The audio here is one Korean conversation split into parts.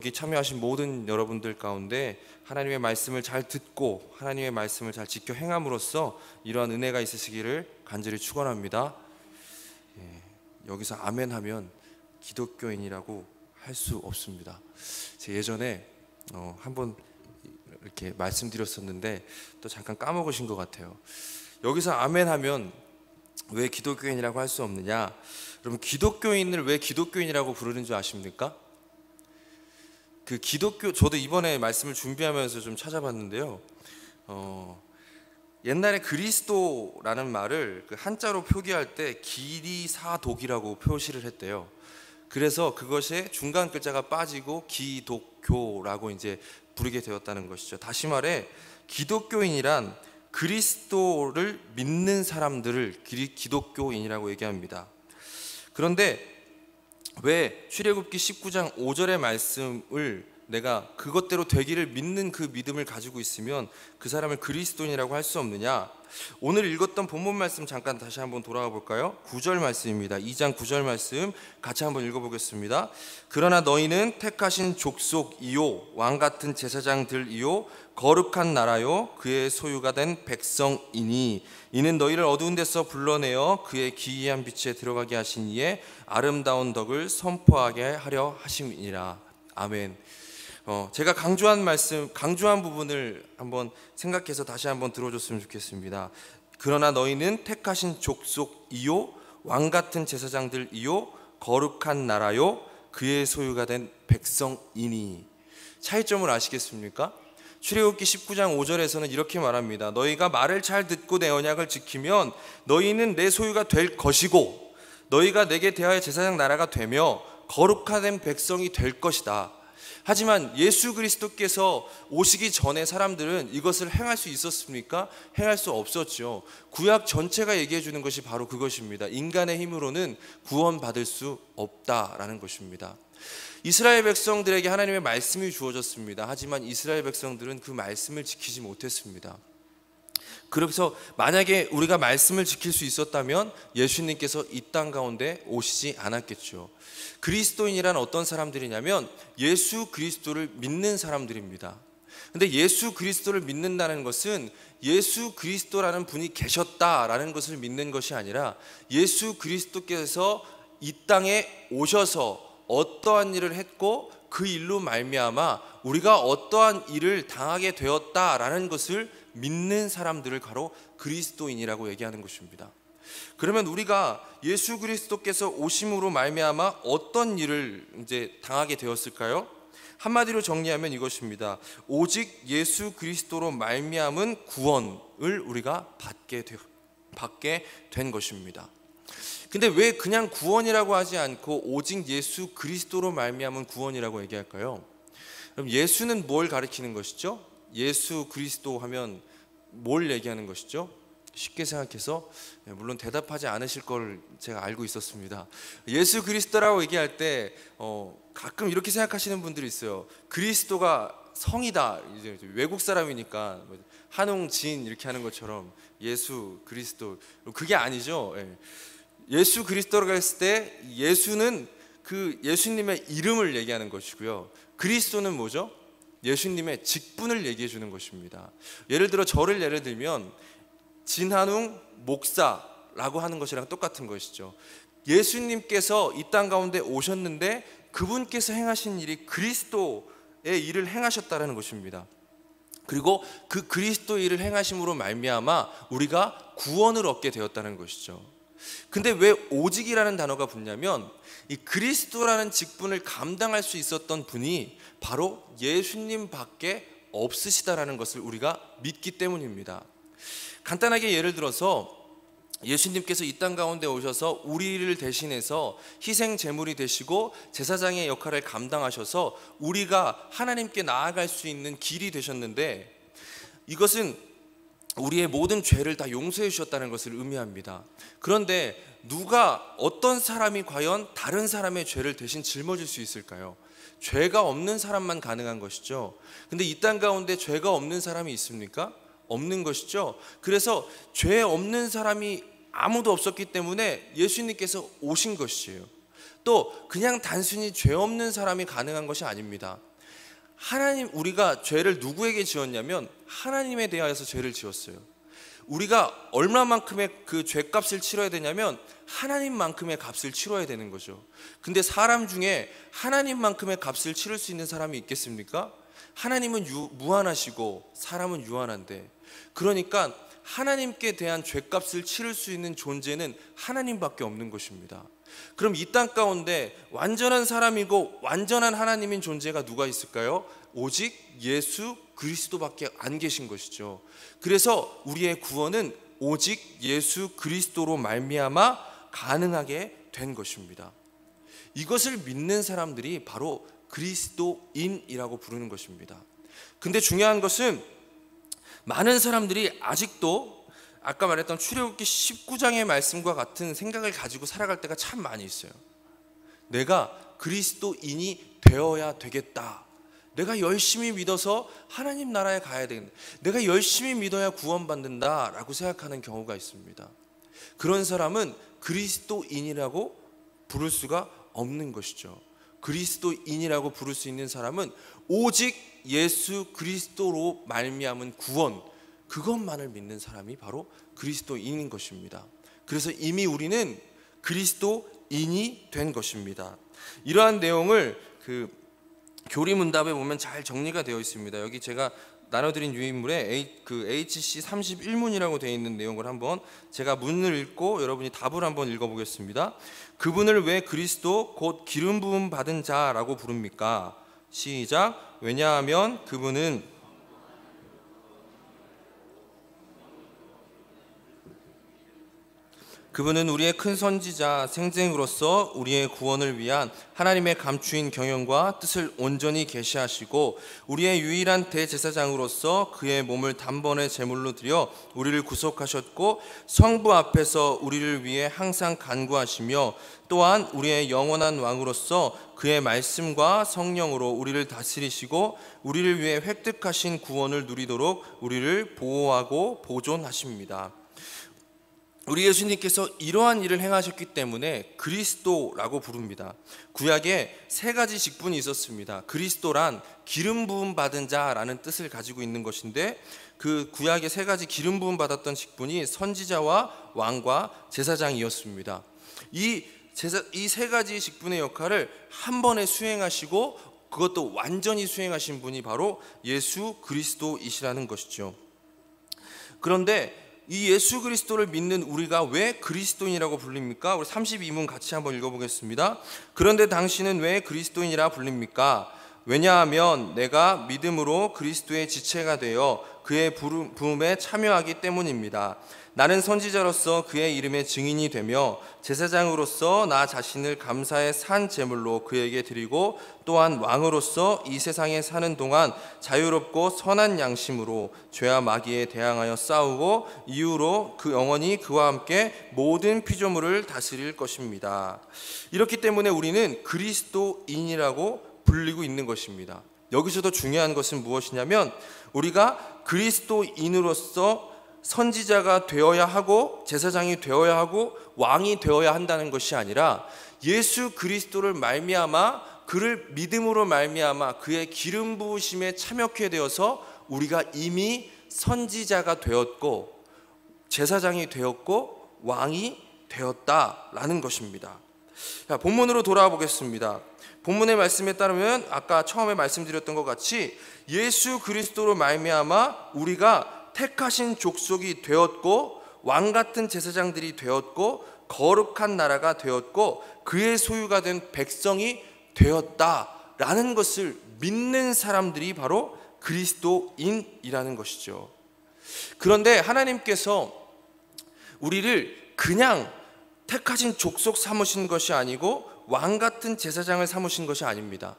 여기 참여하신 모든 여러분들 가운데 하나님의 말씀을 잘 듣고 하나님의 말씀을 잘 지켜 행함으로써 이러한 은혜가 있으시기를 간절히 축원합니다. 여기서 아멘 하면 기독교인이라고 할 수 없습니다. 제가 예전에 한번 이렇게 말씀드렸었는데 또 잠깐 까먹으신 것 같아요. 여기서 아멘 하면 왜 기독교인이라고 할 수 없느냐? 여러분, 기독교인을 왜 기독교인이라고 부르는 줄 아십니까? 저도 이번에 말씀을 준비하면서 좀 찾아봤는데요. 옛날에 그리스도라는 말을 한자로 표기할 때 기리사독이라고 표시를 했대요. 그래서 그것에 중간 글자가 빠지고 기독교라고 이제 부르게 되었다는 것이죠. 다시 말해 기독교인이란 그리스도를 믿는 사람들을 기독교인이라고 얘기합니다. 그런데 왜 출애굽기 19장 5절의 말씀을 내가 그것대로 되기를 믿는 그 믿음을 가지고 있으면 그 사람을 그리스도인이라고 할 수 없느냐? 오늘 읽었던 본문 말씀 잠깐 다시 한번 돌아가 볼까요? 9절 말씀입니다. 2장 9절 말씀 같이 한번 읽어보겠습니다. 그러나 너희는 택하신 족속이요 왕같은 제사장들이요 거룩한 나라요 그의 소유가 된 백성이니 이는 너희를 어두운 데서 불러내어 그의 기이한 빛에 들어가게 하신 이에 아름다운 덕을 선포하게 하려 하심이니라. 아멘. 제가 강조한 부분을 한번 생각해서 다시 한번 들어줬으면 좋겠습니다. 그러나 너희는 택하신 족속이요 왕같은 제사장들이요 거룩한 나라요 그의 소유가 된 백성이니. 차이점을 아시겠습니까? 출애굽기 19장 5절에서는 이렇게 말합니다. 너희가 말을 잘 듣고 내 언약을 지키면 너희는 내 소유가 될 것이고 너희가 내게 대하여 제사장 나라가 되며 거룩한 백성이 될 것이다. 하지만 예수 그리스도께서 오시기 전에 사람들은 이것을 행할 수 있었습니까? 행할 수 없었죠. 구약 전체가 얘기해 주는 것이 바로 그것입니다. 인간의 힘으로는 구원받을 수 없다라는 것입니다. 이스라엘 백성들에게 하나님의 말씀이 주어졌습니다. 하지만 이스라엘 백성들은 그 말씀을 지키지 못했습니다. 그래서 만약에 우리가 말씀을 지킬 수 있었다면 예수님께서 이 땅 가운데 오시지 않았겠죠. 그리스도인이란 어떤 사람들이냐면 예수 그리스도를 믿는 사람들입니다. 근데 예수 그리스도를 믿는다는 것은 예수 그리스도라는 분이 계셨다라는 것을 믿는 것이 아니라 예수 그리스도께서 이 땅에 오셔서 어떠한 일을 했고 그 일로 말미암아 우리가 어떠한 일을 당하게 되었다라는 것을 믿는 사람들을 가로 그리스도인이라고 얘기하는 것입니다. 그러면 우리가 예수 그리스도께서 오심으로 말미암아 어떤 일을 이제 당하게 되었을까요? 한마디로 정리하면 이것입니다. 오직 예수 그리스도로 말미암은 구원을 우리가 받게 된 것입니다. 근데 왜 그냥 구원이라고 하지 않고 오직 예수 그리스도로 말미암은 구원이라고 얘기할까요? 그럼 예수는 뭘 가리키는 것이죠? 예수 그리스도 하면 뭘 얘기하는 것이죠? 쉽게 생각해서 물론 대답하지 않으실 걸 제가 알고 있었습니다. 예수 그리스도라고 얘기할 때 가끔 이렇게 생각하시는 분들이 있어요. 그리스도가 성이다. 이제 외국 사람이니까 한웅진 이렇게 하는 것처럼 예수 그리스도, 그게 아니죠. 예수 그리스도라고 했을 때 예수는 그 예수님의 이름을 얘기하는 것이고요. 그리스도는 뭐죠? 예수님의 직분을 얘기해 주는 것입니다. 예를 들면 진한웅 목사라고 하는 것이랑 똑같은 것이죠. 예수님께서 이 땅 가운데 오셨는데 그분께서 행하신 일이 그리스도의 일을 행하셨다는 것입니다. 그리고 그 그리스도의 일을 행하심으로 말미암아 우리가 구원을 얻게 되었다는 것이죠. 근데 왜 오직이라는 단어가 붙냐면 이 그리스도라는 직분을 감당할 수 있었던 분이 바로 예수님밖에 없으시다라는 것을 우리가 믿기 때문입니다. 간단하게 예를 들어서 예수님께서 이 땅 가운데 오셔서 우리를 대신해서 희생 제물이 되시고 제사장의 역할을 감당하셔서 우리가 하나님께 나아갈 수 있는 길이 되셨는데 이것은 우리의 모든 죄를 다 용서해 주셨다는 것을 의미합니다. 그런데 어떤 사람이 과연 다른 사람의 죄를 대신 짊어질 수 있을까요? 죄가 없는 사람만 가능한 것이죠. 근데 이 땅 가운데 죄가 없는 사람이 있습니까? 없는 것이죠. 그래서 죄 없는 사람이 아무도 없었기 때문에 예수님께서 오신 것이에요. 또 그냥 단순히 죄 없는 사람이 가능한 것이 아닙니다. 우리가 죄를 누구에게 지었냐면 하나님에 대하여서 죄를 지었어요. 우리가 얼마만큼의 그 죄값을 치러야 되냐면 하나님만큼의 값을 치러야 되는 거죠. 근데 사람 중에 하나님만큼의 값을 치를 수 있는 사람이 있겠습니까? 하나님은 무한하시고 사람은 유한한데, 그러니까 하나님께 대한 죄값을 치를 수 있는 존재는 하나님밖에 없는 것입니다. 그럼 이 땅 가운데 완전한 사람이고 완전한 하나님인 존재가 누가 있을까요? 오직 예수 그리스도밖에 안 계신 것이죠. 그래서 우리의 구원은 오직 예수 그리스도로 말미암아 가능하게 된 것입니다. 이것을 믿는 사람들이 바로 그리스도인이라고 부르는 것입니다. 근데 중요한 것은 많은 사람들이 아직도 아까 말했던 출애굽기 19장의 말씀과 같은 생각을 가지고 살아갈 때가 참 많이 있어요. 내가 그리스도인이 되어야 되겠다. 내가 열심히 믿어서 하나님 나라에 가야 되겠다. 내가 열심히 믿어야 구원받는다 라고 생각하는 경우가 있습니다. 그런 사람은 그리스도인이라고 부를 수가 없는 것이죠. 그리스도인이라고 부를 수 있는 사람은 오직 예수 그리스도로 말미암은 구원, 그것만을 믿는 사람이 바로 그리스도인인 것입니다. 그래서 이미 우리는 그리스도인이 된 것입니다. 이러한 내용을 그 교리문답에 보면 잘 정리가 되어 있습니다. 여기 제가 나눠드린 유인물에 HC 31문이라고 되어 있는 내용을 한번 제가 문을 읽고 여러분이 답을 한번 읽어보겠습니다. 그분을 왜 그리스도 곧 기름 부음 받은 자라고 부릅니까? 시작. 왜냐하면 그분은 우리의 큰 선지자 생쟁으로서 우리의 구원을 위한 하나님의 감추인 경영과 뜻을 온전히 계시하시고 우리의 유일한 대제사장으로서 그의 몸을 단번에 제물로 드려 우리를 구속하셨고 성부 앞에서 우리를 위해 항상 간구하시며 또한 우리의 영원한 왕으로서 그의 말씀과 성령으로 우리를 다스리시고 우리를 위해 획득하신 구원을 누리도록 우리를 보호하고 보존하십니다. 우리 예수님께서 이러한 일을 행하셨기 때문에 그리스도라고 부릅니다. 구약에 세 가지 직분이 있었습니다. 그리스도란 기름 부음 받은 자라는 뜻을 가지고 있는 것인데, 그 구약의 세 가지 기름 부음 받았던 직분이 선지자와 왕과 제사장이었습니다. 이 세 가지 직분의 역할을 한 번에 수행하시고 그것도 완전히 수행하신 분이 바로 예수 그리스도이시라는 것이죠. 그런데 이 예수 그리스도를 믿는 우리가 왜 그리스도인이라고 불립니까? 우리 32문 같이 한번 읽어보겠습니다. 그런데 당신은 왜 그리스도인이라 불립니까? 왜냐하면 내가 믿음으로 그리스도의 지체가 되어 그의 부음에 참여하기 때문입니다. 나는 선지자로서 그의 이름의 증인이 되며 제사장으로서 나 자신을 감사의 산 제물로 그에게 드리고 또한 왕으로서 이 세상에 사는 동안 자유롭고 선한 양심으로 죄와 마귀에 대항하여 싸우고 이후로 그 영원히 그와 함께 모든 피조물을 다스릴 것입니다. 이렇기 때문에 우리는 그리스도인이라고 불리고 있는 것입니다. 여기서도 중요한 것은 무엇이냐면 우리가 그리스도인으로서 선지자가 되어야 하고 제사장이 되어야 하고 왕이 되어야 한다는 것이 아니라 예수 그리스도를 말미암아 그를 믿음으로 말미암아 그의 기름 부으심에 참여하게 되어서 우리가 이미 선지자가 되었고 제사장이 되었고 왕이 되었다라는 것입니다. 자, 본문으로 돌아와 보겠습니다. 본문의 말씀에 따르면 아까 처음에 말씀드렸던 것 같이 예수 그리스도로 말미암아 우리가 택하신 족속이 되었고 왕 같은 제사장들이 되었고 거룩한 나라가 되었고 그의 소유가 된 백성이 되었다라는 것을 믿는 사람들이 바로 그리스도인이라는 것이죠. 그런데 하나님께서 우리를 그냥 택하신 족속 삼으신 것이 아니고 왕 같은 제사장을 삼으신 것이 아닙니다.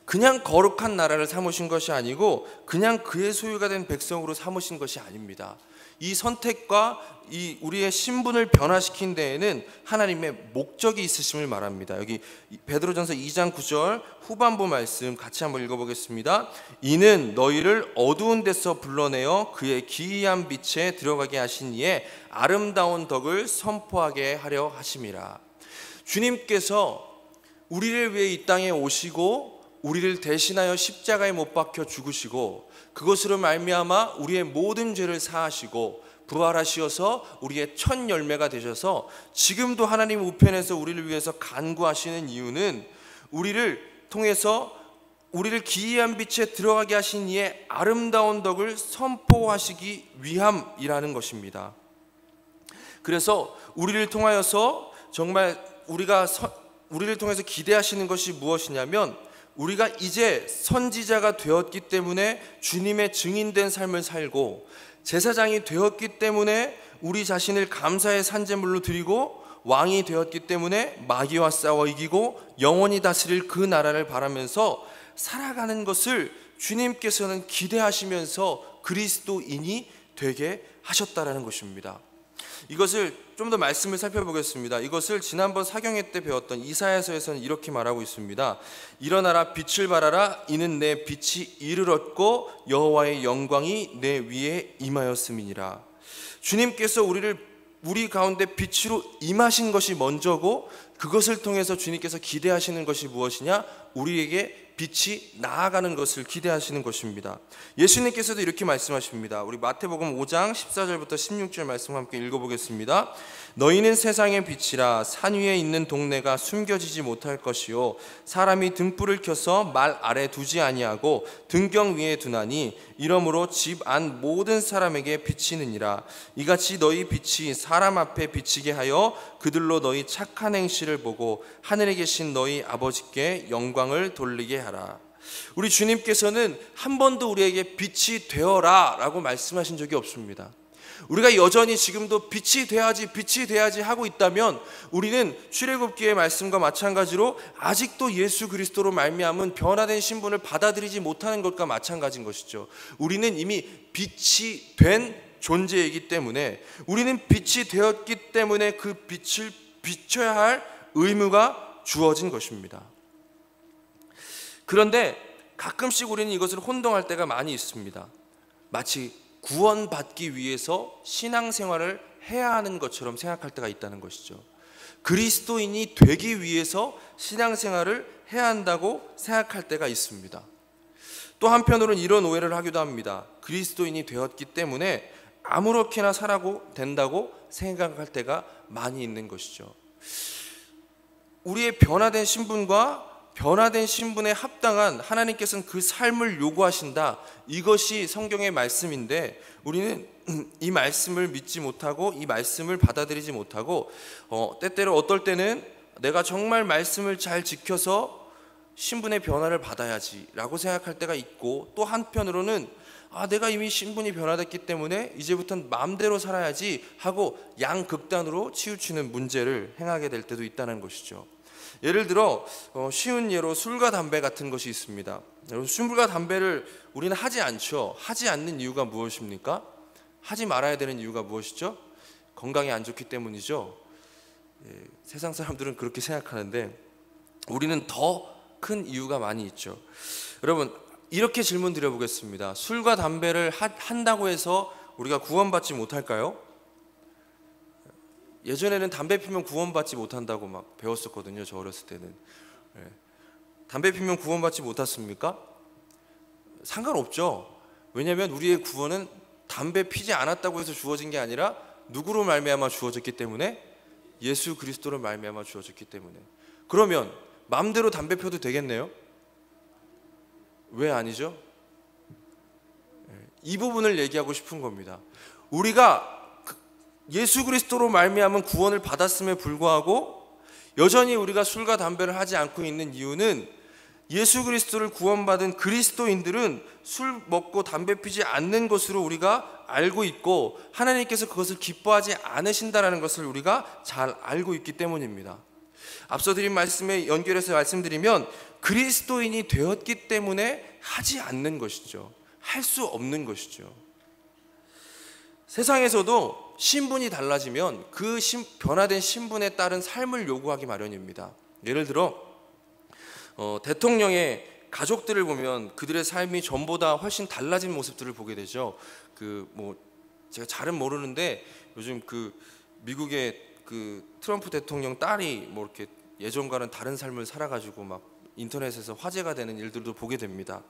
그냥 거룩한 나라를 삼으신 것이 아니고 그냥 그의 소유가 된 백성으로 삼으신 것이 아닙니다. 이 선택과 이 우리의 신분을 변화시킨 데에는 하나님의 목적이 있으심을 말합니다. 여기 베드로전서 2장 9절 후반부 말씀 같이 한번 읽어보겠습니다. 이는 너희를 어두운 데서 불러내어 그의 기이한 빛에 들어가게 하신 이에 아름다운 덕을 선포하게 하려 하심이라. 주님께서 우리를 위해 이 땅에 오시고 우리를 대신하여 십자가에 못 박혀 죽으시고 그것으로 말미암아 우리의 모든 죄를 사하시고 부활하시어서 우리의 첫 열매가 되셔서 지금도 하나님 우편에서 우리를 위해서 간구하시는 이유는 우리를 통해서 우리를 기이한 빛에 들어가게 하신 이의 아름다운 덕을 선포하시기 위함이라는 것입니다. 그래서 우리를 통하여서 정말 우리를 통해서 기대하시는 것이 무엇이냐면 우리가 이제 선지자가 되었기 때문에 주님의 증인된 삶을 살고 제사장이 되었기 때문에 우리 자신을 감사의 산제물로 드리고 왕이 되었기 때문에 마귀와 싸워 이기고 영원히 다스릴 그 나라를 바라면서 살아가는 것을 주님께서는 기대하시면서 그리스도인이 되게 하셨다라는 것입니다. 이것을 좀 더 말씀을 살펴보겠습니다. 이것을 지난번 사경회 때 배웠던 이사야서에서는 이렇게 말하고 있습니다. 일어나라 빛을 발하라 이는 내 빛이 이를 얻고 여호와의 영광이 내 위에 임하였음이니라. 주님께서 우리 가운데 빛으로 임하신 것이 먼저고 그것을 통해서 주님께서 기대하시는 것이 무엇이냐? 우리에게 빛이 나아가는 것을 기대하시는 것입니다. 예수님께서도 이렇게 말씀하십니다. 우리 마태복음 5장 14절부터 16절 말씀 함께 읽어보겠습니다. 너희는 세상의 빛이라. 산 위에 있는 동네가 숨겨지지 못할 것이요 사람이 등불을 켜서 말 아래 두지 아니하고 등경 위에 두나니 이러므로 집 안 모든 사람에게 비치느니라. 이같이 너희 빛이 사람 앞에 비치게 하여 그들로 너희 착한 행실을 보고 하늘에 계신 너희 아버지께 영광을 돌리게 하라. 우리 주님께서는 한 번도 우리에게 빛이 되어라 라고 말씀하신 적이 없습니다. 우리가 여전히 지금도 빛이 돼야지 하고 있다면 우리는 출애굽기의 말씀과 마찬가지로 아직도 예수 그리스도로 말미암은 변화된 신분을 받아들이지 못하는 것과 마찬가지인 것이죠. 우리는 이미 빛이 된 존재이기 때문에 우리는 빛이 되었기 때문에 그 빛을 비춰야 할 의무가 주어진 것입니다. 그런데 가끔씩 우리는 이것을 혼동할 때가 많이 있습니다. 마치 구원받기 위해서 신앙생활을 해야 하는 것처럼 생각할 때가 있다는 것이죠. 그리스도인이 되기 위해서 신앙생활을 해야 한다고 생각할 때가 있습니다. 또 한편으로는 이런 오해를 하기도 합니다. 그리스도인이 되었기 때문에 아무렇게나 살아도 된다고 생각할 때가 많이 있는 것이죠. 우리의 변화된 신분과 변화된 신분에 합당한 하나님께서는 그 삶을 요구하신다. 이것이 성경의 말씀인데 우리는 이 말씀을 믿지 못하고 이 말씀을 받아들이지 못하고 때때로 어떨 때는 내가 정말 말씀을 잘 지켜서 신분의 변화를 받아야지 라고 생각할 때가 있고 또 한편으로는 내가 이미 신분이 변화됐기 때문에 이제부터는 마음대로 살아야지 하고 양극단으로 치우치는 문제를 행하게 될 때도 있다는 것이죠. 예를 들어 쉬운 예로 술과 담배 같은 것이 있습니다. 술과 담배를 우리는 하지 않죠. 하지 않는 이유가 무엇입니까? 하지 말아야 되는 이유가 무엇이죠? 건강에 안 좋기 때문이죠. 세상 사람들은 그렇게 생각하는데 우리는 더 큰 이유가 많이 있죠. 여러분 이렇게 질문 드려보겠습니다. 술과 담배를 한다고 해서 우리가 구원받지 못할까요? 예전에는 담배 피면 구원받지 못한다고 막 배웠었거든요. 저 어렸을 때는. 담배 피면 구원받지 못했습니까? 상관없죠. 왜냐하면 우리의 구원은 담배 피지 않았다고 해서 주어진 게 아니라 누구로 말미암아 주어졌기 때문에 예수 그리스도로 말미암아 주어졌기 때문에. 그러면 마음대로 담배 펴도 되겠네요? 왜 아니죠? 이 부분을 얘기하고 싶은 겁니다. 우리가 예수 그리스도로 말미암은 구원을 받았음에 불구하고 여전히 우리가 술과 담배를 하지 않고 있는 이유는 예수 그리스도를 구원받은 그리스도인들은 술 먹고 담배 피지 않는 것으로 우리가 알고 있고 하나님께서 그것을 기뻐하지 않으신다라는 것을 우리가 잘 알고 있기 때문입니다. 앞서 드린 말씀에 연결해서 말씀드리면 그리스도인이 되었기 때문에 하지 않는 것이죠. 할 수 없는 것이죠. 세상에서도 신분이 달라지면 그 변화된 신분에 따른 삶을 요구하기 마련입니다. 예를 들어 대통령의 가족들을 보면 그들의 삶이 전보다 훨씬 달라진 모습들을 보게 되죠. 제가 잘은 모르는데 요즘 미국의 트럼프 대통령 딸이 이렇게 예전과는 다른 삶을 살아가지고 막 인터넷에서 화제가 되는 일들도 보게 됩니다.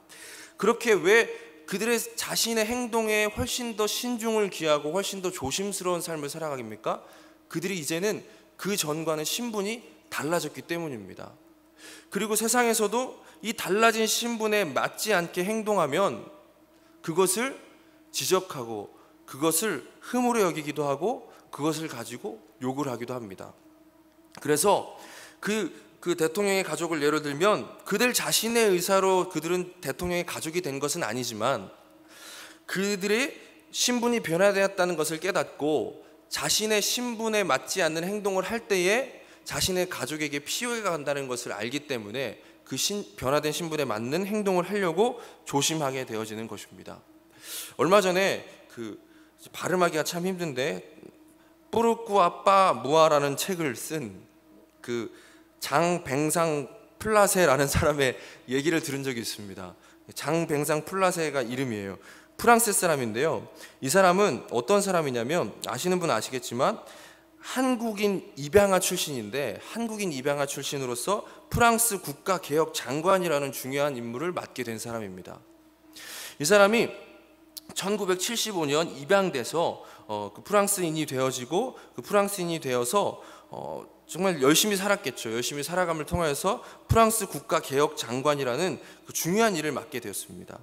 그렇게 왜 그들의 자신의 행동에 훨씬 더 신중을 기하고 훨씬 더 조심스러운 삶을 살아갑니까? 그들이 이제는 그 전과는 신분이 달라졌기 때문입니다. 그리고 세상에서도 이 달라진 신분에 맞지 않게 행동하면 그것을 지적하고 그것을 흠으로 여기기도 하고 그것을 가지고 욕을 하기도 합니다. 그래서 그 대통령의 가족을 예를 들면 그들 자신의 의사로 그들은 대통령의 가족이 된 것은 아니지만 그들의 신분이 변화되었다는 것을 깨닫고 자신의 신분에 맞지 않는 행동을 할 때에 자신의 가족에게 피해가 간다는 것을 알기 때문에 그 변화된 신분에 맞는 행동을 하려고 조심하게 되어지는 것입니다. 얼마 전에 발음하기가 참 힘든데 뿌르꾸 아빠 무아라는 책을 쓴 장뱅상 플라세라는 사람의 얘기를 들은 적이 있습니다. 장뱅상 플라세가 이름이에요. 프랑스 사람인데요. 이 사람은 어떤 사람이냐면 아시는 분은 아시겠지만 한국인 입양아 출신인데 한국인 입양아 출신으로서 프랑스 국가개혁 장관이라는 중요한 임무를 맡게 된 사람입니다. 이 사람이 1975년 입양돼서 프랑스인이 되어지고 프랑스인이 되어서 정말 열심히 살았겠죠. 열심히 살아감을 통하여서 프랑스 국가개혁 장관이라는 중요한 일을 맡게 되었습니다.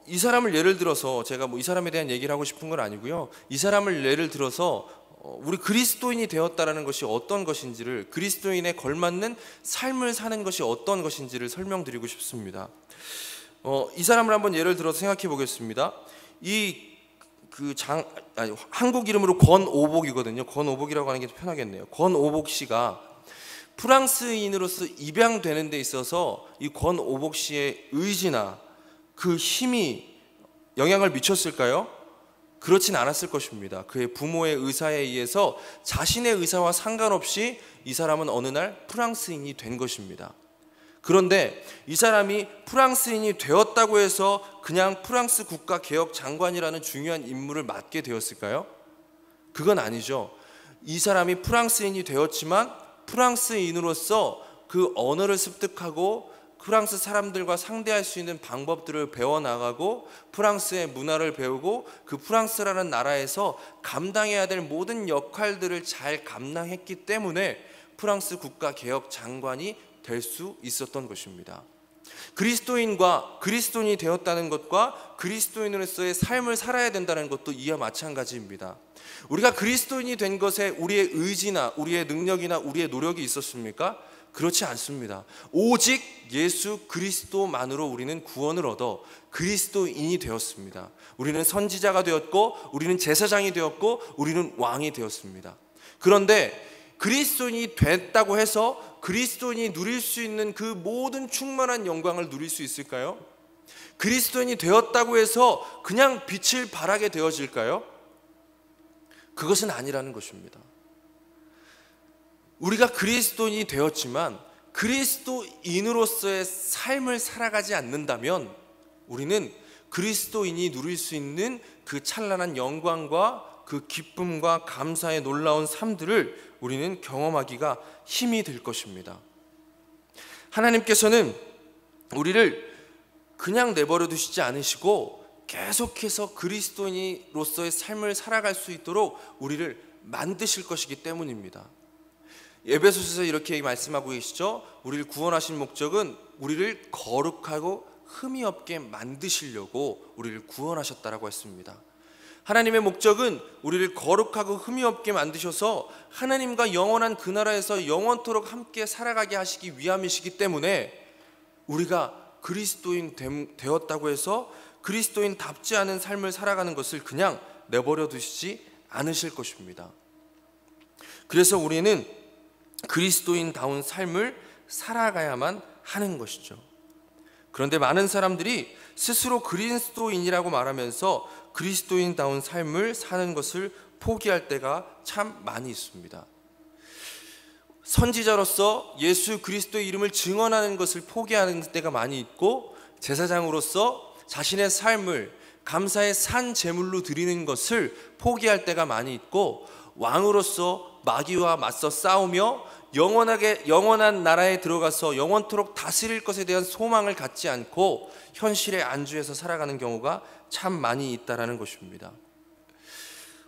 이 사람을 예를 들어서 제가 이 사람에 대한 얘기를 하고 싶은 건 아니고요. 이 사람을 예를 들어서 우리 그리스도인이 되었다라는 것이 어떤 것인지를, 그리스도인에 걸맞는 삶을 사는 것이 어떤 것인지를 설명드리고 싶습니다. 이 사람을 한번 예를 들어서 생각해 보겠습니다. 한국 이름으로 권오복이거든요. 권오복이라고 하는 게 편하겠네요. 권오복 씨가 프랑스인으로서 입양되는 데 있어서 이 권오복 씨의 의지나 그 힘이 영향을 미쳤을까요? 그렇진 않았을 것입니다. 그의 부모의 의사에 의해서 자신의 의사와 상관없이 이 사람은 어느 날 프랑스인이 된 것입니다. 그런데 이 사람이 프랑스인이 되었다고 해서 그냥 프랑스 국가개혁 장관이라는 중요한 임무를 맡게 되었을까요? 그건 아니죠. 이 사람이 프랑스인이 되었지만 프랑스인으로서 그 언어를 습득하고 프랑스 사람들과 상대할 수 있는 방법들을 배워나가고 프랑스의 문화를 배우고 그 프랑스라는 나라에서 감당해야 될 모든 역할들을 잘 감당했기 때문에 프랑스 국가개혁 장관이 될 수 있었던 것입니다. 그리스도인이 되었다는 것과 그리스도인으로서의 삶을 살아야 된다는 것도 이와 마찬가지입니다. 우리가 그리스도인이 된 것에 우리의 의지나 우리의 능력이나 우리의 노력이 있었습니까? 그렇지 않습니다. 오직 예수 그리스도만으로 우리는 구원을 얻어 그리스도인이 되었습니다. 우리는 선지자가 되었고 우리는 제사장이 되었고 우리는 왕이 되었습니다. 그런데 그리스도인이 됐다고 해서 그리스도인이 누릴 수 있는 그 모든 충만한 영광을 누릴 수 있을까요? 그리스도인이 되었다고 해서 그냥 빛을 발하게 되어질까요? 그것은 아니라는 것입니다. 우리가 그리스도인이 되었지만 그리스도인으로서의 삶을 살아가지 않는다면 우리는 그리스도인이 누릴 수 있는 그 찬란한 영광과 그 기쁨과 감사의 놀라운 삶들을 우리는 경험하기가 힘이 들 것입니다. 하나님께서는 우리를 그냥 내버려 두시지 않으시고 계속해서 그리스도인으로서의 삶을 살아갈 수 있도록 우리를 만드실 것이기 때문입니다. 에베소서에서 이렇게 말씀하고 계시죠. 우리를 구원하신 목적은 우리를 거룩하고 흠이 없게 만드시려고 우리를 구원하셨다라고 했습니다. 하나님의 목적은 우리를 거룩하고 흠이 없게 만드셔서 하나님과 영원한 그 나라에서 영원토록 함께 살아가게 하시기 위함이시기 때문에 우리가 그리스도인 되었다고 해서 그리스도인답지 않은 삶을 살아가는 것을 그냥 내버려 두시지 않으실 것입니다. 그래서 우리는 그리스도인다운 삶을 살아가야만 하는 것이죠. 그런데 많은 사람들이 스스로 그리스도인이라고 말하면서 그리스도인다운 삶을 사는 것을 포기할 때가 참 많이 있습니다. 선지자로서 예수 그리스도의 이름을 증언하는 것을 포기하는 때가 많이 있고, 제사장으로서 자신의 삶을 감사의 산 제물로 드리는 것을 포기할 때가 많이 있고, 왕으로서 마귀와 맞서 싸우며 영원한 나라에 들어가서 영원토록 다스릴 것에 대한 소망을 갖지 않고 현실에 안주해서 살아가는 경우가 참 많이 있다라는 것입니다.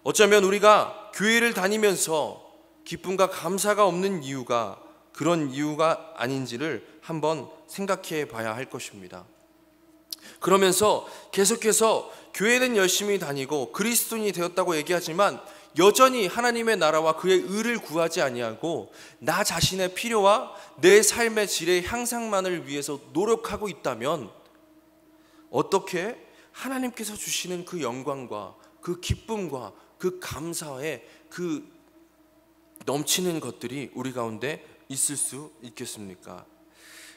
어쩌면 우리가 교회를 다니면서 기쁨과 감사가 없는 이유가 그런 이유가 아닌지를 한번 생각해 봐야 할 것입니다. 그러면서 계속해서 교회는 열심히 다니고 그리스도인이 되었다고 얘기하지만 여전히 하나님의 나라와 그의 의를 구하지 아니하고 나 자신의 필요와 내 삶의 질의 향상만을 위해서 노력하고 있다면 어떻게 하나님께서 주시는 그 영광과 그 기쁨과 그 감사의 그 넘치는 것들이 우리 가운데 있을 수 있겠습니까?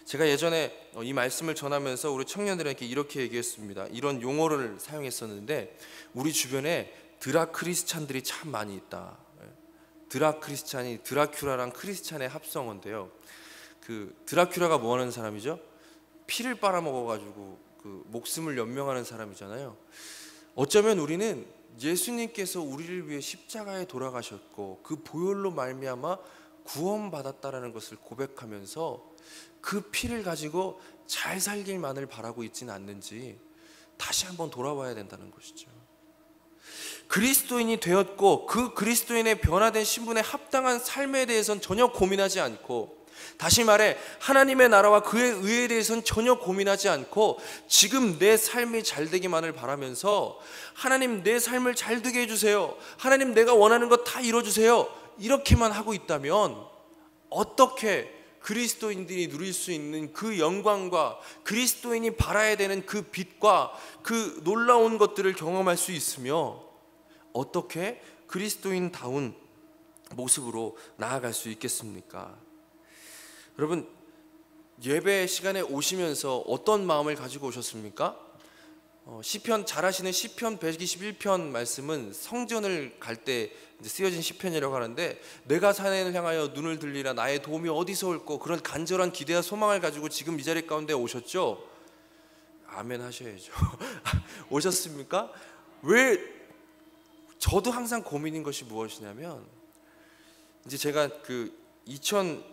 제가 예전에 이 말씀을 전하면서 우리 청년들에게 이렇게 얘기했습니다. 이런 용어를 사용했었는데 우리 주변에 드라크리스찬들이 참 많이 있다. 드라크리스찬이 드라큘라랑 크리스찬의 합성어인데요. 그 드라큘라가 뭐 하는 사람이죠? 피를 빨아먹어가지고 그 목숨을 연명하는 사람이잖아요. 어쩌면 우리는 예수님께서 우리를 위해 십자가에 돌아가셨고 그 보혈로 말미암아 구원받았다라는 것을 고백하면서 그 피를 가지고 잘 살길만을 바라고 있지는 않는지 다시 한번 돌아봐야 된다는 것이죠. 그리스도인이 되었고 그 그리스도인의 변화된 신분에 합당한 삶에 대해서는 전혀 고민하지 않고, 다시 말해 하나님의 나라와 그의 의에 대해서는 전혀 고민하지 않고 지금 내 삶이 잘 되기만을 바라면서 하나님 내 삶을 잘 되게 해주세요, 하나님 내가 원하는 것 다 이뤄주세요, 이렇게만 하고 있다면 어떻게 그리스도인들이 누릴 수 있는 그 영광과 그리스도인이 바라야 되는 그 빛과 그 놀라운 것들을 경험할 수 있으며 어떻게 그리스도인다운 모습으로 나아갈 수 있겠습니까? 여러분, 예배 시간에 오시면서 어떤 마음을 가지고 오셨습니까? 시편 잘 아시는 시편 121편 말씀은 성전을 갈 때 쓰여진 시편이라고 하는데, 내가 산을 향하여 눈을 들리라 나의 도움이 어디서 올꼬, 그런 간절한 기대와 소망을 가지고 지금 이 자리 가운데 오셨죠? 아멘 하셔야죠. 오셨습니까? 왜? 저도 항상 고민인 것이 무엇이냐면, 이제 제가 그 2005년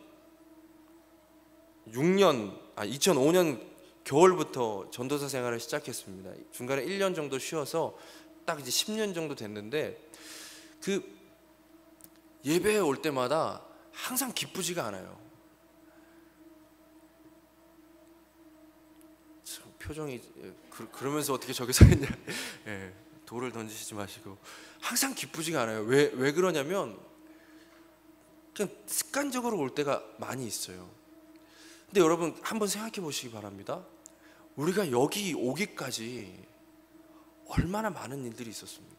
겨울부터 전도사 생활을 시작했습니다. 중간에 1년 정도 쉬어서 딱 이제 10년 정도 됐는데, 그 예배에 올 때마다 항상 기쁘지가 않아요. 참 표정이 그러면서 어떻게 저기 서 있냐. 예, 돌을 던지시지 마시고. 항상 기쁘지가 않아요. 왜 그러냐면 그냥 습관적으로 올 때가 많이 있어요. 근데 여러분 한번 생각해 보시기 바랍니다. 우리가 여기 오기까지 얼마나 많은 일들이 있었습니까?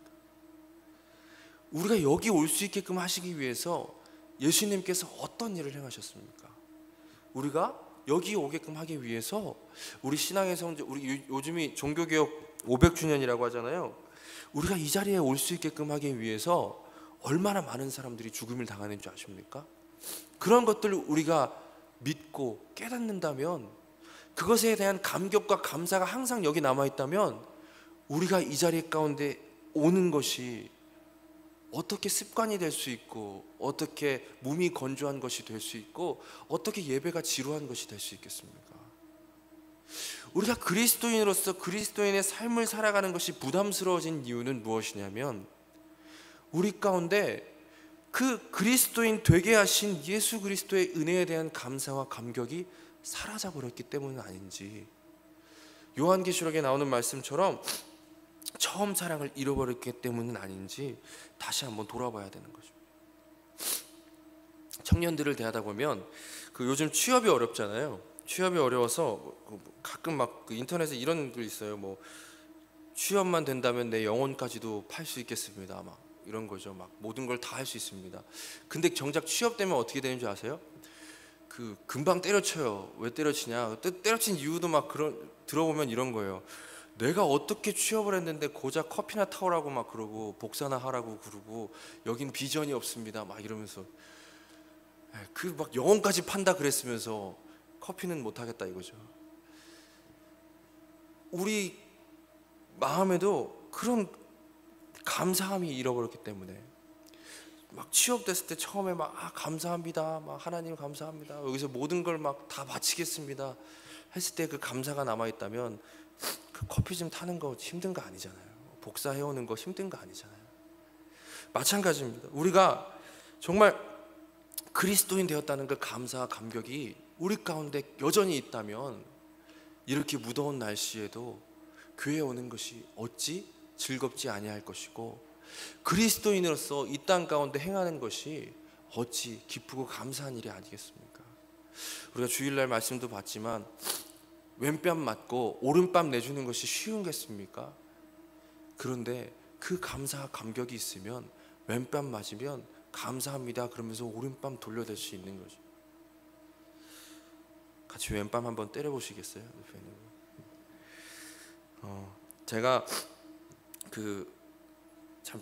우리가 여기 올 수 있게끔 하시기 위해서 예수님께서 어떤 일을 행하셨습니까? 우리가 여기 오게끔 하기 위해서 우리 신앙의 성지, 우리 요즘이 종교개혁 500주년이라고 하잖아요. 우리가 이 자리에 올 수 있게끔 하기 위해서 얼마나 많은 사람들이 죽음을 당하는 줄 아십니까? 그런 것들을 우리가 믿고 깨닫는다면, 그것에 대한 감격과 감사가 항상 여기 남아있다면, 우리가 이 자리 가운데 오는 것이 어떻게 습관이 될 수 있고, 어떻게 몸이 건조한 것이 될 수 있고, 어떻게 예배가 지루한 것이 될 수 있겠습니까? 우리가 그리스도인으로서 그리스도인의 삶을 살아가는 것이 부담스러워진 이유는 무엇이냐면, 우리 가운데 그 그리스도인 되게 하신 예수 그리스도의 은혜에 대한 감사와 감격이 사라져 버렸기 때문은 아닌지, 요한계시록에 나오는 말씀처럼 처음 사랑을 잃어버렸기 때문은 아닌지 다시 한번 돌아봐야 되는 거죠. 청년들을 대하다 보면 요즘 취업이 어렵잖아요. 취업이 어려워서 가끔 막 인터넷에 이런 글 있어요. 뭐 취업만 된다면 내 영혼까지도 팔 수 있겠습니다. 막 이런 거죠. 막 모든 걸 다 할 수 있습니다. 근데 정작 취업되면 어떻게 되는 줄 아세요? 금방 때려쳐요. 왜 때려치냐? 때려친 이유도 막 들어보면 이런 거예요. 내가 어떻게 취업을 했는데 고작 커피나 타오라고 막 그러고 복사나 하라고 그러고 여긴 비전이 없습니다. 막 이러면서 막 영혼까지 판다 그랬으면서 커피는 못 하겠다 이거죠. 우리 마음에도 그런 감사함이 잃어버렸기 때문에 막 취업됐을 때 처음에 막 감사합니다, 막 하나님 감사합니다, 여기서 모든 걸 막 다 바치겠습니다 했을 때 그 감사가 남아 있다면 그 커피 좀 타는 거 힘든 거 아니잖아요. 복사해 오는 거 힘든 거 아니잖아요. 마찬가지입니다. 우리가 정말 그리스도인 되었다는 그 감사와 감격이 우리 가운데 여전히 있다면 이렇게 무더운 날씨에도 교회에 오는 것이 어찌 즐겁지 아니할 것이고, 그리스도인으로서 이 땅 가운데 행하는 것이 어찌 기쁘고 감사한 일이 아니겠습니까? 우리가 주일날 말씀도 봤지만 왼뺨 맞고 오른뺨 내주는 것이 쉬운 겠습니까? 그런데 그 감사와 감격이 있으면 왼뺨 맞으면 감사합니다 그러면서 오른뺨 돌려댈 수 있는 거죠. 같이 왼뺨 한번 때려보시겠어요? 제가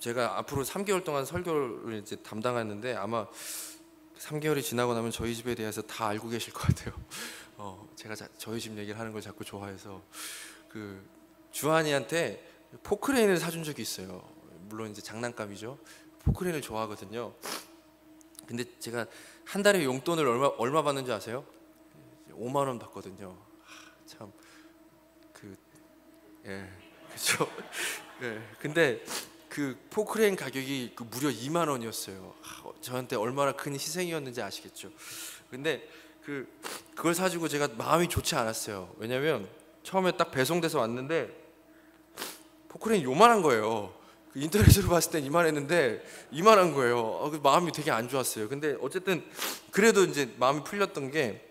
제가 앞으로 3개월 동안 설교를 이제 담당하는데 아마 3개월이 지나고 나면 저희 집에 대해서 다 알고 계실 것 같아요. 제가 저희 집 얘기를 하는 걸 자꾸 좋아해서 주한이한테 포크레인을 사준 적이 있어요. 물론 이제 장난감이죠. 포크레인을 좋아하거든요. 근데 제가 한 달에 용돈을 얼마 받는지 아세요? 5만 원 받거든요. 참 그렇죠. 예. 근데 그 포크레인 가격이 무려 2만 원이었어요. 저한테 얼마나 큰 희생이었는지 아시겠죠. 근데 그걸 사주고 제가 마음이 좋지 않았어요. 왜냐면 처음에 딱 배송돼서 왔는데 포크레인이 요만한 거예요. 인터넷으로 봤을 땐 이만했는데 이만한 거예요. 마음이 되게 안 좋았어요. 근데 어쨌든 그래도 이제 마음이 풀렸던 게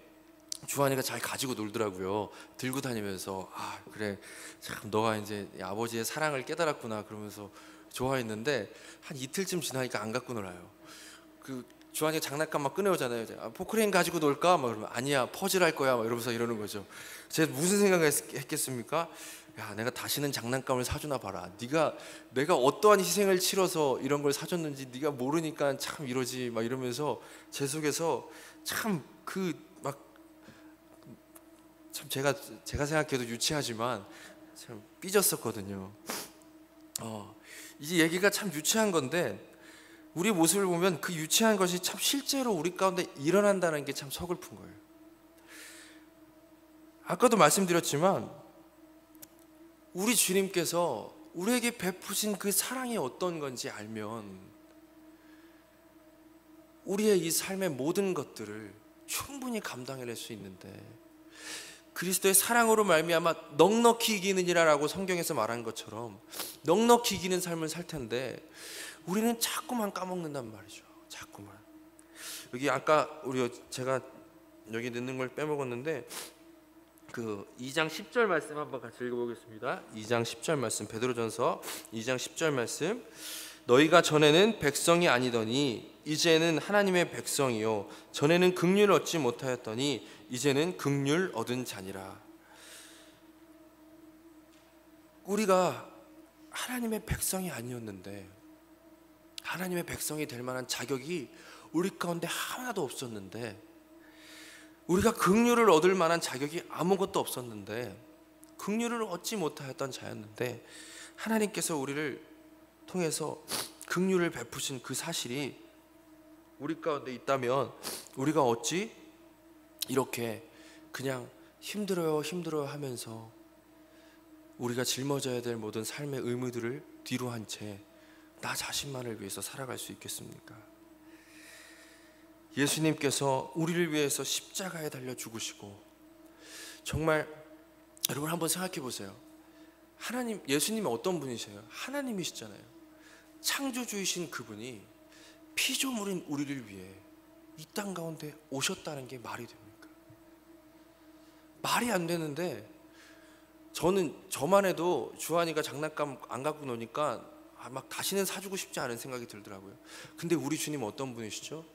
주한이가 잘 가지고 놀더라고요. 들고 다니면서 그래 참 너가 이제 아버지의 사랑을 깨달았구나 그러면서 좋아했는데 한 이틀쯤 지나니까 안 갖고 놀아요. 주한이가 장난감 막 꺼내오잖아요. 포크레인 가지고 놀까? 막 그러면 아니야 퍼즐 할 거야 막 이러면서 이러는 거죠. 제가 무슨 생각을 했겠습니까? 야, 내가 다시는 장난감을 사주나 봐라. 내가 어떠한 희생을 치러서 이런 걸 사줬는지 네가 모르니까 참 이러지 막 이러면서 제 속에서 참 제가 생각해도 유치하지만 참 삐졌었거든요. 이제 얘기가 참 유치한 건데 우리 모습을 보면 그 유치한 것이 참 실제로 우리 가운데 일어난다는 게 참 서글픈 거예요. 아까도 말씀드렸지만 우리 주님께서 우리에게 베푸신 그 사랑이 어떤 건지 알면 우리의 이 삶의 모든 것들을 충분히 감당해낼 수 있는데, 그리스도의 사랑으로 말미암아 넉넉히 이기는 이라라고 성경에서 말한 것처럼 넉넉히 이기는 삶을 살 텐데 우리는 자꾸만 까먹는단 말이죠. 자꾸만. 여기 아까 제가 여기 넣는 걸 빼먹었는데 2장 10절 말씀 한번 같이 읽어보겠습니다. 2장 10절 말씀, 베드로전서 2장 10절 말씀. 너희가 전에는 백성이 아니더니 이제는 하나님의 백성이요 전에는 긍휼을 얻지 못하였더니 이제는 긍휼 얻은 자니라. 우리가 하나님의 백성이 아니었는데, 하나님의 백성이 될 만한 자격이 우리 가운데 하나도 없었는데, 우리가 긍휼을 얻을 만한 자격이 아무것도 없었는데, 긍휼을 얻지 못하였던 자였는데 하나님께서 우리를 통해서 긍휼을 베푸신 그 사실이 우리 가운데 있다면 우리가 어찌 이렇게 그냥 힘들어요 하면서 우리가 짊어져야 될 모든 삶의 의무들을 뒤로 한 채 나 자신만을 위해서 살아갈 수 있겠습니까? 예수님께서 우리를 위해서 십자가에 달려 죽으시고, 정말 여러분 한번 생각해 보세요. 예수님이 어떤 분이세요? 하나님이시잖아요. 창조주이신 그분이 피조물인 우리를 위해 이 땅 가운데 오셨다는 게 말이 됩니까? 말이 안 되는데, 저만 해도 주한이가 장난감 안 갖고 노니까 막 다시는 사주고 싶지 않은 생각이 들더라고요. 근데 우리 주님은 어떤 분이시죠?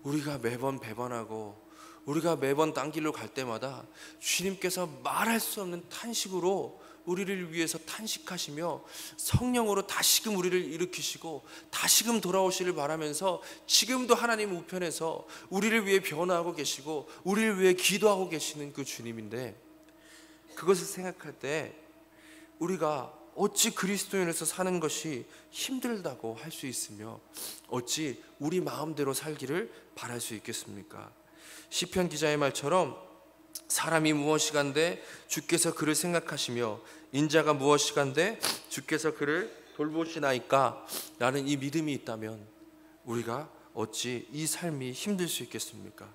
우리가 매번 배반하고 우리가 매번 딴 길로 갈 때마다 주님께서 말할 수 없는 탄식으로 우리를 위해서 탄식하시며 성령으로 다시금 우리를 일으키시고 다시금 돌아오시를 바라면서 지금도 하나님 우편에서 우리를 위해 변화하고 계시고 우리를 위해 기도하고 계시는 그 주님인데, 그것을 생각할 때 우리가 어찌 그리스도인으로서 사는 것이 힘들다고 할 수 있으며 어찌 우리 마음대로 살기를 바랄 수 있겠습니까? 시편 기자의 말처럼 사람이 무엇이간데 주께서 그를 생각하시며 인자가 무엇이간데 주께서 그를 돌보시나이까 라는 이 믿음이 있다면 우리가 어찌 이 삶이 힘들 수 있겠습니까?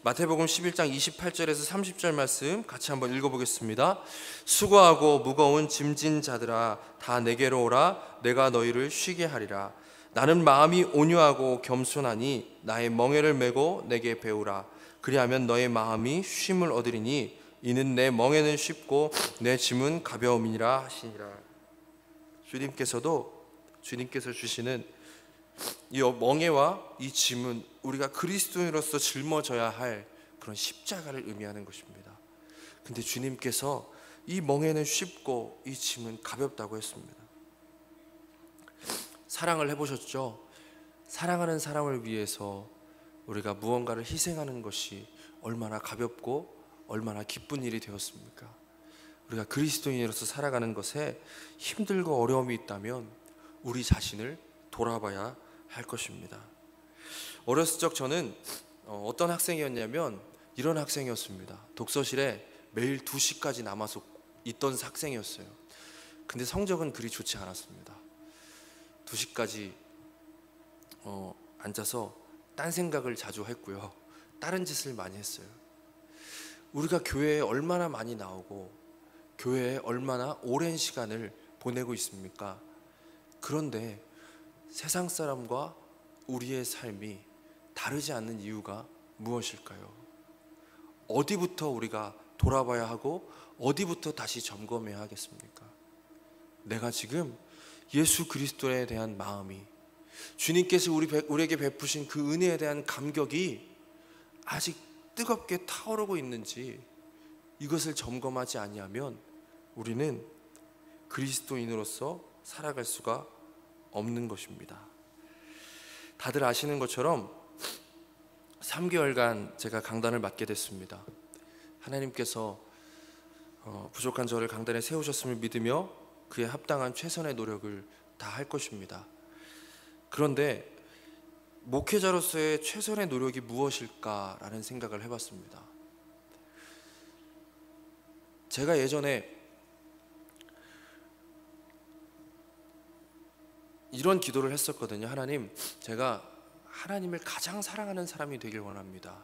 마태복음 11장 28절에서 30절 말씀 같이 한번 읽어보겠습니다. 수고하고 무거운 짐진 자들아 다 내게로 오라. 내가 너희를 쉬게 하리라. 나는 마음이 온유하고 겸손하니 나의 멍에를 메고 내게 배우라. 그리하면 너의 마음이 쉼을 얻으리니 이는 내 멍에는 쉽고 내 짐은 가벼움이니라 하시니라. 주님께서 주시는 이 멍에와 이 짐은 우리가 그리스도인으로서 짊어져야 할 그런 십자가를 의미하는 것입니다. 근데 주님께서 이 멍에는 쉽고 이 짐은 가볍다고 했습니다. 사랑을 해보셨죠? 사랑하는 사람을 위해서 우리가 무언가를 희생하는 것이 얼마나 가볍고 얼마나 기쁜 일이 되었습니까? 우리가 그리스도인으로서 살아가는 것에 힘들고 어려움이 있다면 우리 자신을 돌아봐야 할 것입니다. 어렸을 적 저는 어떤 학생이었냐면 이런 학생이었습니다. 독서실에 매일 2시까지 남아서 있던 학생이었어요. 근데 성적은 그리 좋지 않았습니다. 2시까지 앉아서 딴 생각을 자주 했고요. 다른 짓을 많이 했어요. 우리가 교회에 얼마나 많이 나오고 교회에 얼마나 오랜 시간을 보내고 있습니까? 그런데 세상 사람과 우리의 삶이 다르지 않는 이유가 무엇일까요? 어디부터 우리가 돌아봐야 하고 어디부터 다시 점검해야 하겠습니까? 내가 지금 예수 그리스도에 대한 마음이, 주님께서 우리에게 베푸신 그 은혜에 대한 감격이 아직 뜨겁게 타오르고 있는지 이것을 점검하지 아니하면 우리는 그리스도인으로서 살아갈 수가 없는 것입니다. 다들 아시는 것처럼 3개월간 제가 강단을 맡게 됐습니다. 하나님께서 부족한 저를 강단에 세우셨음을 믿으며 그에 합당한 최선의 노력을 다할 것입니다. 그런데 목회자로서의 최선의 노력이 무엇일까라는 생각을 해봤습니다. 제가 예전에 이런 기도를 했었거든요. 하나님, 제가 하나님을 가장 사랑하는 사람이 되길 원합니다.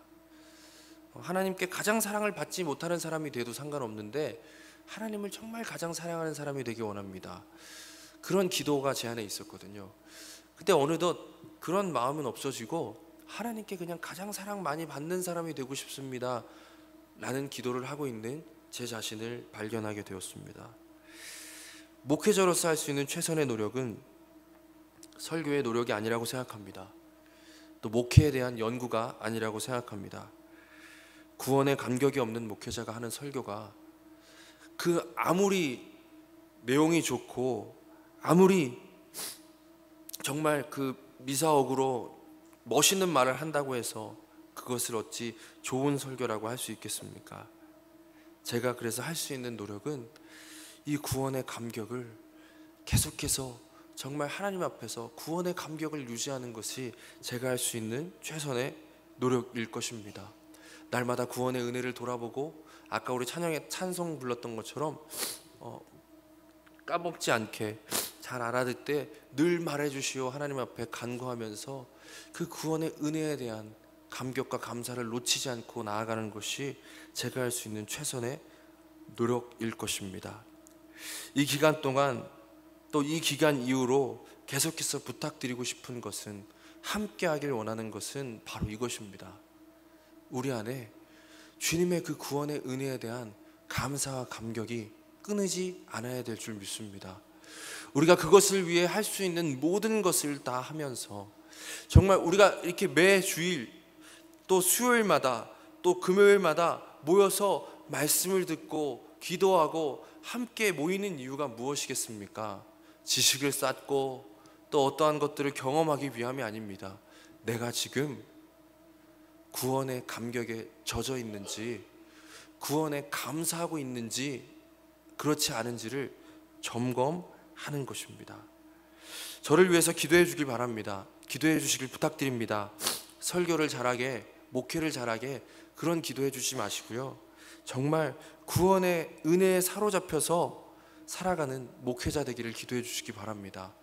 하나님께 가장 사랑을 받지 못하는 사람이 돼도 상관없는데 하나님을 정말 가장 사랑하는 사람이 되길 원합니다. 그런 기도가 제 안에 있었거든요. 그때 어느덧 그런 마음은 없어지고 하나님께 그냥 가장 사랑 많이 받는 사람이 되고 싶습니다 라는 기도를 하고 있는 제 자신을 발견하게 되었습니다. 목회자로서 할 수 있는 최선의 노력은 설교의 노력이 아니라고 생각합니다. 또 목회에 대한 연구가 아니라고 생각합니다. 구원의 감격이 없는 목회자가 하는 설교가 그 아무리 내용이 좋고 아무리 정말 그 미사역으로 멋있는 말을 한다고 해서 그것을 어찌 좋은 설교라고 할 수 있겠습니까? 제가 그래서 할 수 있는 노력은 이 구원의 감격을 계속해서 정말 하나님 앞에서 구원의 감격을 유지하는 것이 제가 할 수 있는 최선의 노력일 것입니다. 날마다 구원의 은혜를 돌아보고 아까 우리 찬송 불렀던 것처럼 까먹지 않게 잘 알아듣되 늘 말해주시오 하나님 앞에 간구하면서 그 구원의 은혜에 대한 감격과 감사를 놓치지 않고 나아가는 것이 제가 할 수 있는 최선의 노력일 것입니다. 이 기간 동안 또 이 기간 이후로 계속해서 부탁드리고 싶은 것은, 함께 하길 원하는 것은 바로 이것입니다. 우리 안에 주님의 그 구원의 은혜에 대한 감사와 감격이 끊이지 않아야 될 줄 믿습니다. 우리가 그것을 위해 할 수 있는 모든 것을 다 하면서 정말 우리가 이렇게 매 주일 또 수요일마다 또 금요일마다 모여서 말씀을 듣고 기도하고 함께 모이는 이유가 무엇이겠습니까? 지식을 쌓고 또 어떠한 것들을 경험하기 위함이 아닙니다. 내가 지금 구원의 감격에 젖어 있는지, 구원에 감사하고 있는지, 그렇지 않은지를 점검하는 것입니다. 저를 위해서 기도해 주길 바랍니다. 기도해 주시길 부탁드립니다. 설교를 잘하게, 목회를 잘하게 그런 기도해 주지 마시고요. 정말 구원의 은혜에 사로잡혀서 살아가는 목회자 되기를 기도해 주시기 바랍니다.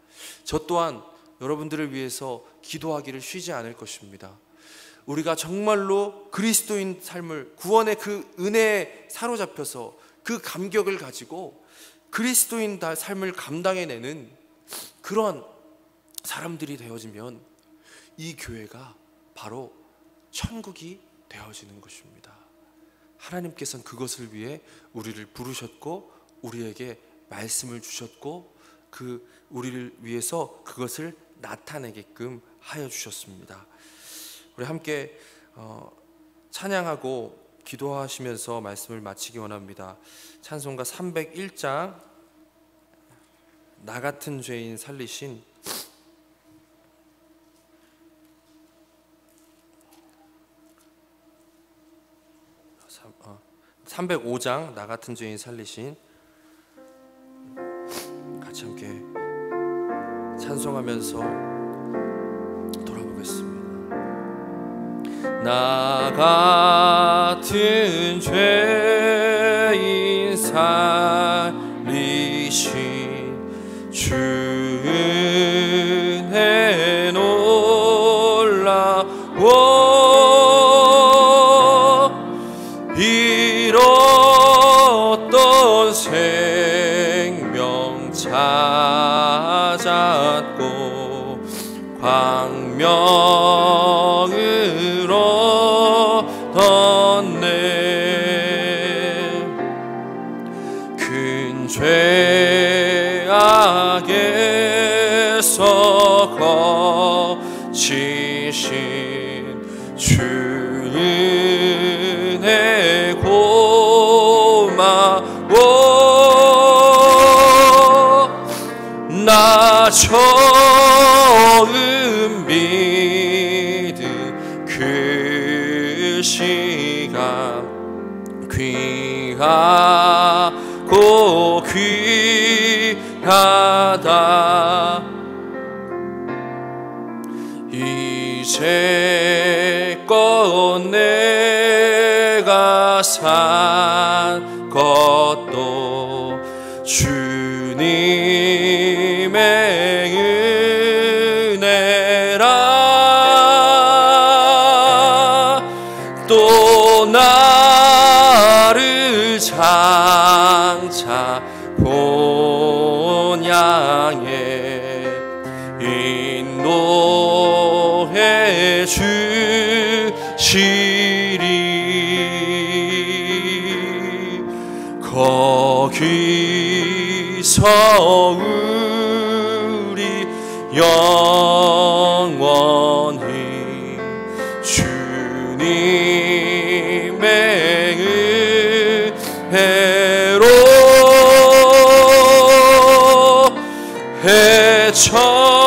저 또한 여러분들을 위해서 기도하기를 쉬지 않을 것입니다. 우리가 정말로 그리스도인 삶을, 구원의 그 은혜에 사로잡혀서 그 감격을 가지고 그리스도인 삶을 감당해내는 그런 사람들이 되어지면 이 교회가 바로 천국이 되어지는 것입니다. 하나님께서는 그것을 위해 우리를 부르셨고 우리에게 말씀을 주셨고 우리를 위해서 그것을 나타내게끔 하여 주셨습니다. 우리 함께 찬양하고 기도하시면서 말씀을 마치기 원합니다. 찬송가 301장 나 같은 죄인 살리신 305장 나 같은 죄인 살리신 같이 함께 찬송하면서 돌아보겠습니다. 나 같은 죄인 살리신 주 은혜 놀라워 잃었던 생명 찾았고 광명을 얻었네. 큰 죄악에서 거치신 주 은혜 고마워. 나 처음 믿은 그 시간 귀하고 귀하다. 이제껏 내가 산 것도 주님의 은혜라. 또 나를 장차 본향에 인도해 주시리. 거기서 우리 영원히 주님의 은혜로 해처럼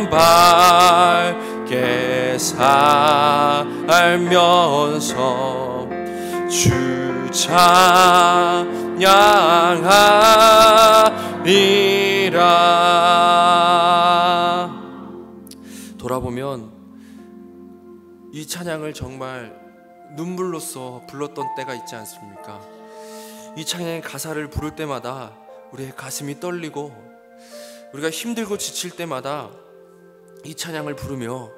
밝게 살면서 주 찬양하리라. 돌아보면 이 찬양을 정말 눈물로써 불렀던 때가 있지 않습니까? 이 찬양의 가사를 부를 때마다 우리의 가슴이 떨리고 우리가 힘들고 지칠 때마다 이 찬양을 부르며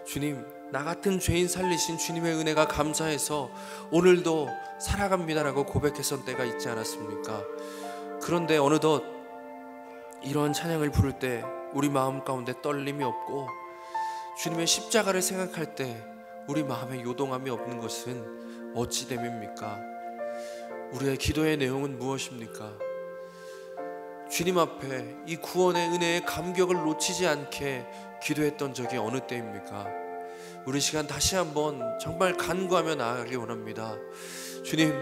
주님, 나 같은 죄인 살리신 주님의 은혜가 감사해서 오늘도 살아갑니다라고 고백했던 때가 있지 않았습니까? 그런데 어느덧 이런 찬양을 부를 때 우리 마음 가운데 떨림이 없고 주님의 십자가를 생각할 때 우리 마음에 요동함이 없는 것은 어찌 됨입니까? 우리의 기도의 내용은 무엇입니까? 주님 앞에 이 구원의 은혜의 감격을 놓치지 않게 기도했던 적이 어느 때입니까? 우리 시간 다시 한번 정말 간구하며 나아가기 원합니다. 주님,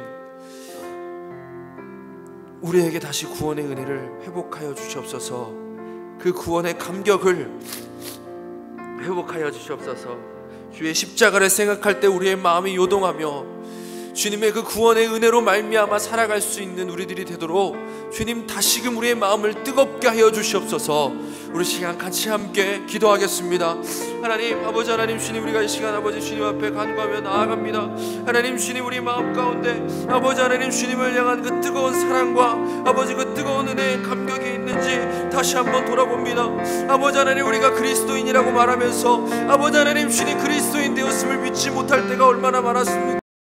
우리에게 다시 구원의 은혜를 회복하여 주시옵소서. 그 구원의 감격을 회복하여 주시옵소서. 주의 십자가를 생각할 때 우리의 마음이 요동하며 주님의 그 구원의 은혜로 말미암아 살아갈 수 있는 우리들이 되도록 주님 다시금 우리의 마음을 뜨겁게 하여 주시옵소서. 우리 시간 같이 함께 기도하겠습니다. 하나님 아버지, 하나님 주님, 우리가 이 시간 아버지 주님 앞에 간구하며 나아갑니다. 하나님 주님, 우리 마음 가운데 아버지 하나님 주님을 향한 그 뜨거운 사랑과 아버지 그 뜨거운 은혜의 감격이 있는지 다시 한번 돌아봅니다. 아버지 하나님, 우리가 그리스도인이라고 말하면서 아버지 하나님 주님 그리스도인 되었음을 믿지 못할 때가 얼마나 많았습니까?